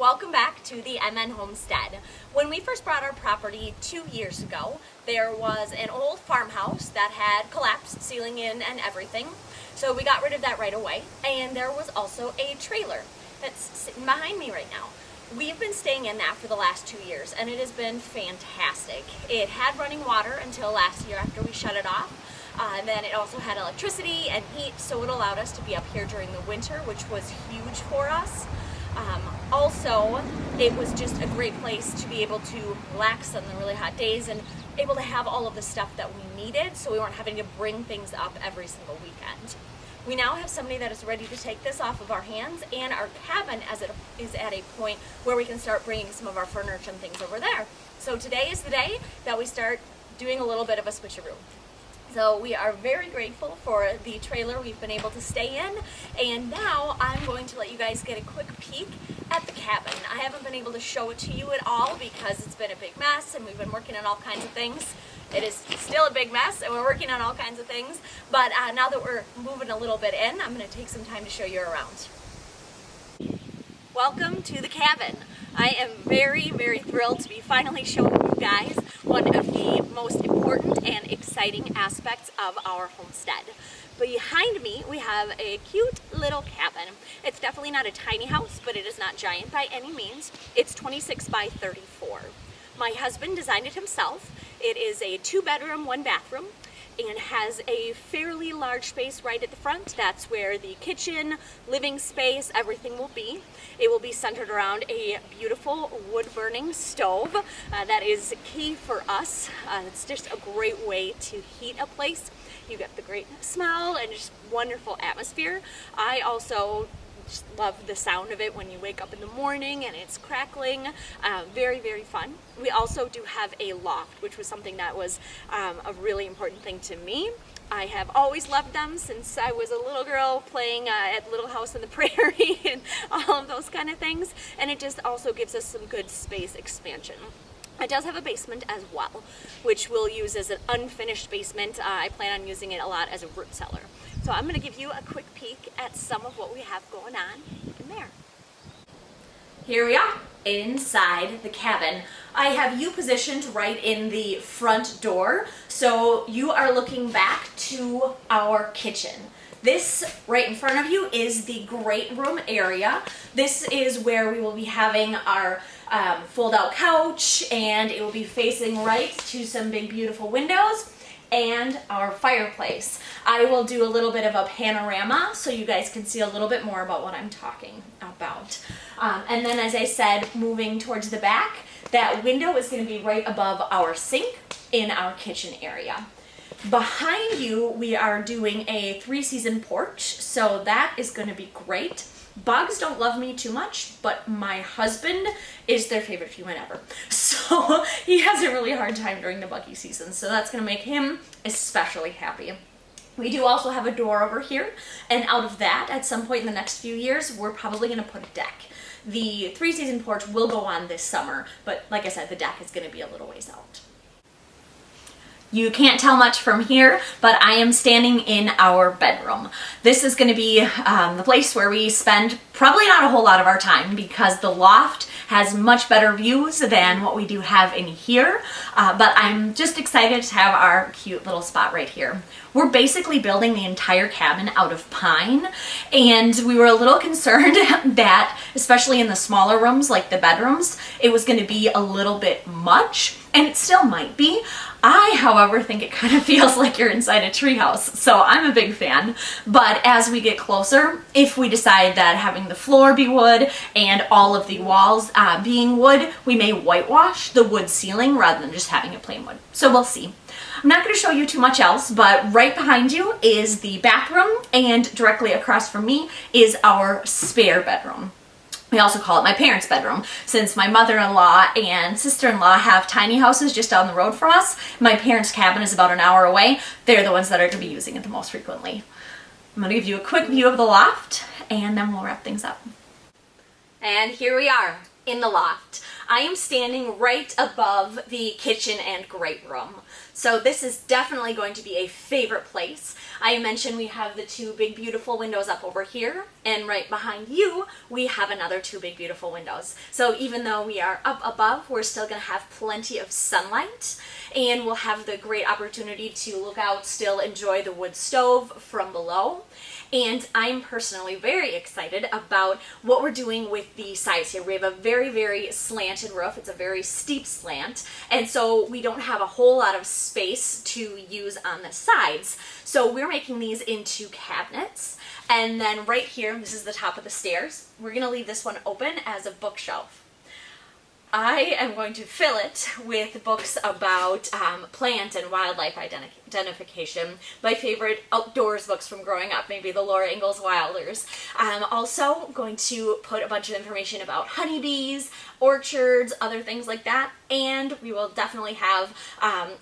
Welcome back to the MN Homestead. When we first bought our property 2 years ago, there was an old farmhouse that had collapsed ceiling in and everything. So we got rid of that right away. And there was also a trailer that's sitting behind me right now. We've been staying in that for the last 2 years and it has been fantastic. It had running water until last year after we shut it off. And then it also had electricity and heat, so it allowed us to be up here during the winter, which was huge for us. Also, it was just a great place to be able to relax on the really hot days and able to have all of the stuff that we needed, so we weren't having to bring things up every single weekend. We now have somebody that is ready to take this off of our hands, and our cabin is at a point where we can start bringing some of our furniture and things over there. So today is the day that we start doing a little bit of a switcheroo. So we are very grateful for the trailer we've been able to stay in, and now I'm going to let you guys get a quick peek at the cabin. I haven't been able to show it to you at all because it's been a big mess and we've been working on all kinds of things. It is still a big mess and we're working on all kinds of things, but now that we're moving a little bit in, I'm going to take some time to show you around. Welcome to the cabin. I am very, very thrilled to be finally showing you guys one of the most important and exciting aspects of our homestead. Behind me, we have a cute little cabin. It's definitely not a tiny house, but it is not giant by any means. It's 26 by 34. My husband designed it himself. It is a 2-bedroom, 1-bathroom. And has a fairly large space right at the front. That's where the kitchen, living space, everything will be. It will be centered around a beautiful wood-burning stove. That is key for us. It's just a great way to heat a place. You get the great smell and just wonderful atmosphere. I also just love the sound of it when you wake up in the morning and it's crackling. Very, very fun. We also do have a loft, which was something that was a really important thing to me. I have always loved them since I was a little girl playing at Little House on the Prairie and all of those kind of things. And it just also gives us some good space expansion. It does have a basement as well, which we'll use as an unfinished basement. I plan on using it a lot as a root cellar. So I'm going to give you a quick peek at some of what we have going on in there. Here we are inside the cabin. I have you positioned right in the front door, so you are looking back to our kitchen. This right in front of you is the great room area. This is where we will be having our fold-out couch, and it will be facing right to some big beautiful windows and our fireplace. I will do a little bit of a panorama so you guys can see a little bit more about what I'm talking about. And then, as I said, moving towards the back, that window is going to be right above our sink in our kitchen area. Behind you, we are doing a 3-season porch, so that is going to be great. Bugs don't love me too much, but my husband is their favorite human ever. So he has a really hard time during the buggy season, so that's going to make him especially happy. We do also have a door over here, and out of that, at some point in the next few years, we're probably going to put a deck. The 3-season porch will go on this summer, but like I said, the deck is going to be a little ways out. You can't tell much from here, but I am standing in our bedroom. This is going to be the place where we spend probably not a whole lot of our time because the loft has much better views than what we do have in here, but I'm just excited to have our cute little spot right here. We're basically building the entire cabin out of pine, and we were a little concerned that, especially in the smaller rooms like the bedrooms, it was going to be a little bit much, and it still might be. I, however, think it kind of feels like you're inside a treehouse, so I'm a big fan. But as we get closer, if we decide that having the floor be wood and all of the walls being wood, we may whitewash the wood ceiling rather than just having it plain wood. So we'll see. I'm not going to show you too much else, but right behind you is the bathroom, and directly across from me is our spare bedroom. We also call it my parents' bedroom. Since my mother-in-law and sister-in-law have tiny houses just down the road from us, my parents' cabin is about an hour away. They're the ones that are going to be using it the most frequently. I'm going to give you a quick view of the loft, and then we'll wrap things up. And here we are in the loft. I am standing right above the kitchen and great room. So this is definitely going to be a favorite place. I mentioned we have the two big beautiful windows up over here, and right behind you we have another two big beautiful windows. So even though we are up above, we're still going to have plenty of sunlight, and we'll have the great opportunity to look out, still enjoy the wood stove from below. And I'm personally very excited about what we're doing with the sides here. We have a very, very slanted roof. It's a very steep slant, and so we don't have a whole lot of space to use on the sides. So we're making these into cabinets. And then right here, this is the top of the stairs. We're going to leave this one open as a bookshelf. I am going to fill it with books about plant and wildlife identification, my favorite outdoors books from growing up, maybe the Laura Ingalls Wilder's. I'm also going to put a bunch of information about honeybees, orchards, other things like that, and we will definitely have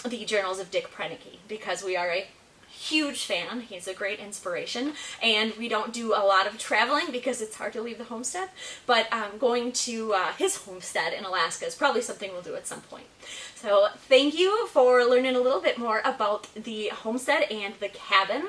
the journals of Dick Proenneke, because we are a huge fan. He's a great inspiration, and we don't do a lot of traveling because it's hard to leave the homestead, but going to his homestead in Alaska is probably something we'll do at some point. So thank you for learning a little bit more about the homestead and the cabin.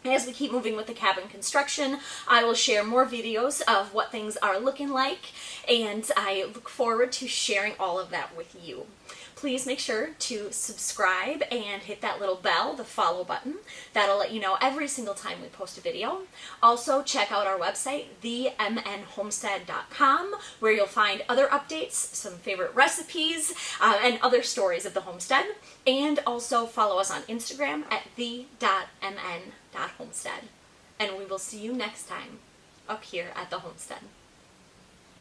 As we keep moving with the cabin construction, I will share more videos of what things are looking like, and I look forward to sharing all of that with you. Please make sure to subscribe and hit that little bell, the follow button. That'll let you know every single time we post a video. Also, check out our website, themnhomestead.com, where you'll find other updates, some favorite recipes, and other stories of the homestead. And also follow us on Instagram at the.mn.homestead. And we will see you next time up here at the homestead.